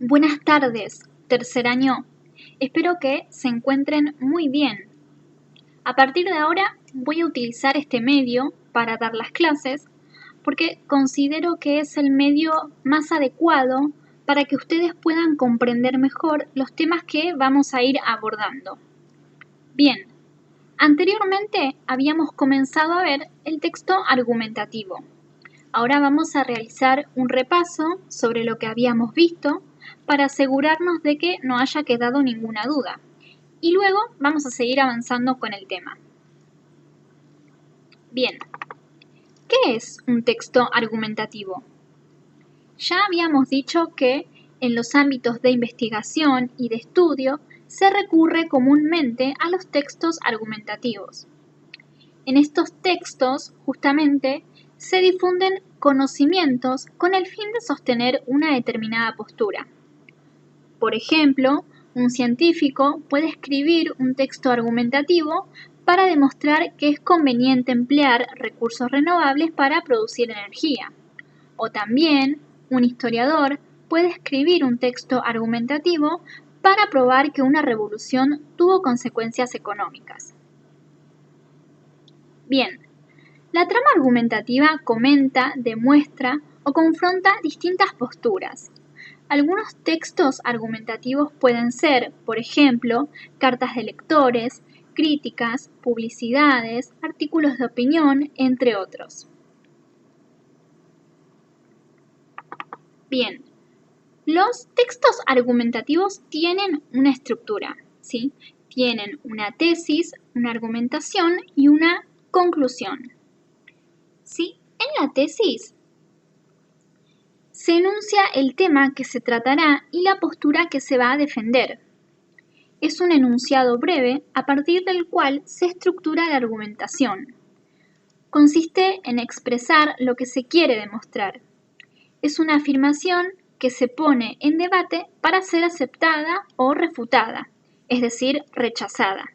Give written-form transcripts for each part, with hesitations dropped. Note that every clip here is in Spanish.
Buenas tardes, tercer año. Espero que se encuentren muy bien. A partir de ahora voy a utilizar este medio para dar las clases porque considero que es el medio más adecuado para que ustedes puedan comprender mejor los temas que vamos a ir abordando. Bien, anteriormente habíamos comenzado a ver el texto argumentativo. Ahora vamos a realizar un repaso sobre lo que habíamos visto para asegurarnos de que no haya quedado ninguna duda. Y luego vamos a seguir avanzando con el tema. Bien, ¿qué es un texto argumentativo? Ya habíamos dicho que en los ámbitos de investigación y de estudio se recurre comúnmente a los textos argumentativos. En estos textos, justamente, se difunden conocimientos con el fin de sostener una determinada postura. Por ejemplo, un científico puede escribir un texto argumentativo para demostrar que es conveniente emplear recursos renovables para producir energía. O también, un historiador puede escribir un texto argumentativo para probar que una revolución tuvo consecuencias económicas. Bien, la trama argumentativa comenta, demuestra o confronta distintas posturas. Algunos textos argumentativos pueden ser, por ejemplo, cartas de lectores, críticas, publicidades, artículos de opinión, entre otros. Bien, los textos argumentativos tienen una estructura, ¿sí? Tienen una tesis, una argumentación y una conclusión. ¿Sí? En la tesis se enuncia el tema que se tratará y la postura que se va a defender. Es un enunciado breve a partir del cual se estructura la argumentación. Consiste en expresar lo que se quiere demostrar. Es una afirmación que se pone en debate para ser aceptada o refutada, es decir, rechazada.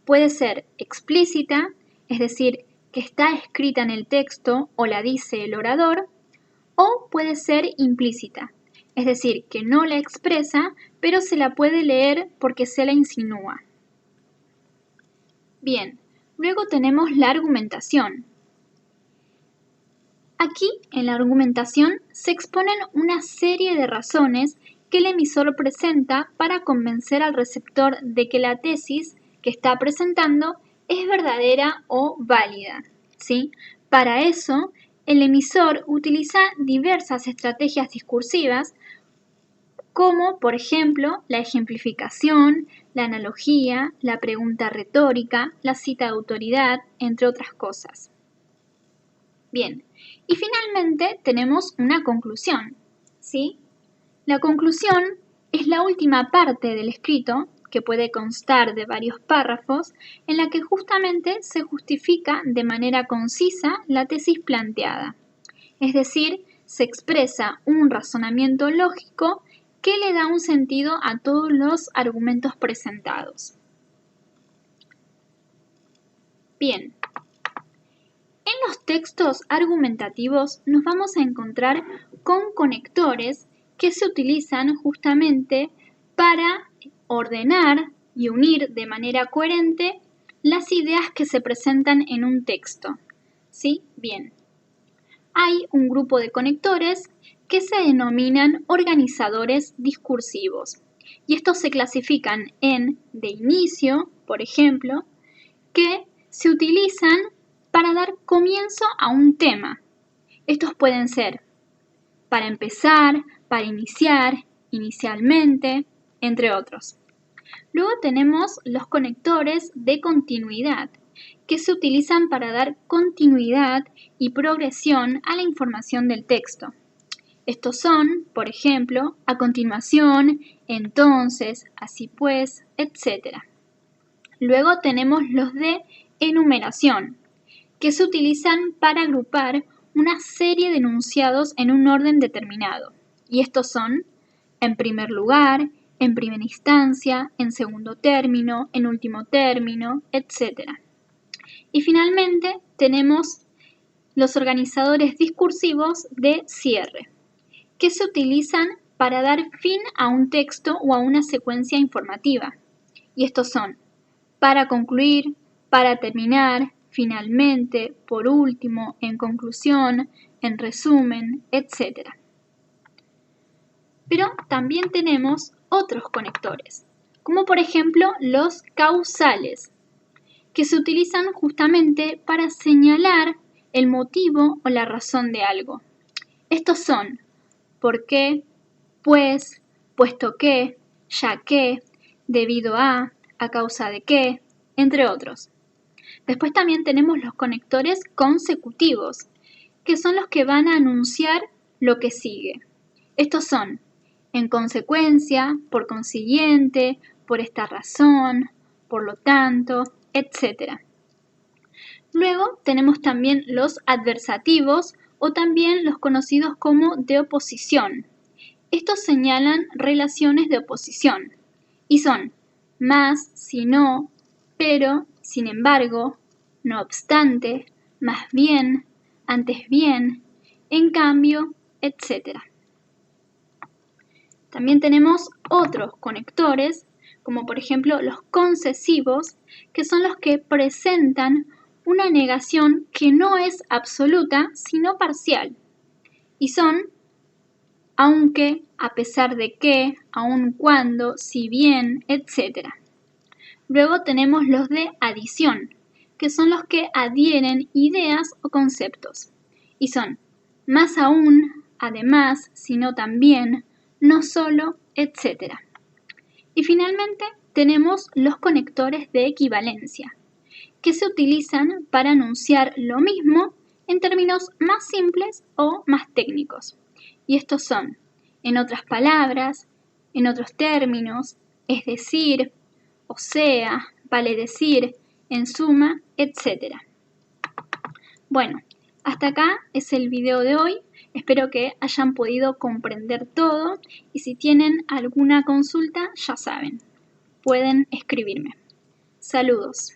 Puede ser explícita, es decir, que está escrita en el texto o la dice el orador, o puede ser implícita, es decir, que no la expresa, pero se la puede leer porque se la insinúa. Bien, luego tenemos la argumentación. Aquí, en la argumentación, se exponen una serie de razones que el emisor presenta para convencer al receptor de que la tesis que está presentando es verdadera o válida, ¿sí? Para eso, el emisor utiliza diversas estrategias discursivas, como por ejemplo la ejemplificación, la analogía, la pregunta retórica, la cita de autoridad, entre otras cosas. Bien, y finalmente tenemos una conclusión, ¿sí? La conclusión es la última parte del escrito, que puede constar de varios párrafos, en la que justamente se justifica de manera concisa la tesis planteada. Es decir, se expresa un razonamiento lógico que le da un sentido a todos los argumentos presentados. Bien. En los textos argumentativos nos vamos a encontrar con conectores que se utilizan justamente para ordenar y unir de manera coherente las ideas que se presentan en un texto. ¿Sí? Bien. Hay un grupo de conectores que se denominan organizadores discursivos. Y estos se clasifican en de inicio, por ejemplo, que se utilizan para dar comienzo a un tema. Estos pueden ser para empezar, para iniciar, inicialmente, entre otros. Luego tenemos los conectores de continuidad, que se utilizan para dar continuidad y progresión a la información del texto. Estos son, por ejemplo, a continuación, entonces, así pues, etc. Luego tenemos los de enumeración, que se utilizan para agrupar una serie de enunciados en un orden determinado. Y estos son, en primer lugar, en primera instancia, en segundo término, en último término, etc. Y finalmente tenemos los organizadores discursivos de cierre, que se utilizan para dar fin a un texto o a una secuencia informativa. Y estos son para concluir, para terminar, finalmente, por último, en conclusión, en resumen, etc. Pero también tenemos otros conectores, como por ejemplo los causales, que se utilizan justamente para señalar el motivo o la razón de algo. Estos son por qué, pues, puesto que, ya que, debido a causa de qué, entre otros. Después también tenemos los conectores consecutivos, que son los que van a anunciar lo que sigue. Estos son en consecuencia, por consiguiente, por esta razón, por lo tanto, etc. Luego tenemos también los adversativos o también los conocidos como de oposición. Estos señalan relaciones de oposición y son más, si no, pero, sin embargo, no obstante, más bien, antes bien, en cambio, etc. También tenemos otros conectores, como por ejemplo los concesivos, que son los que presentan una negación que no es absoluta, sino parcial. Y son aunque, a pesar de que, aun cuando, si bien, etc. Luego tenemos los de adición, que son los que adhieren ideas o conceptos. Y son más aún, además, sino también, no solo, etc. Y finalmente tenemos los conectores de equivalencia, que se utilizan para anunciar lo mismo en términos más simples o más técnicos. Y estos son, en otras palabras, en otros términos, es decir, o sea, vale decir, en suma, etc. Bueno, hasta acá es el video de hoy. Espero que hayan podido comprender todo y si tienen alguna consulta, ya saben, pueden escribirme. Saludos.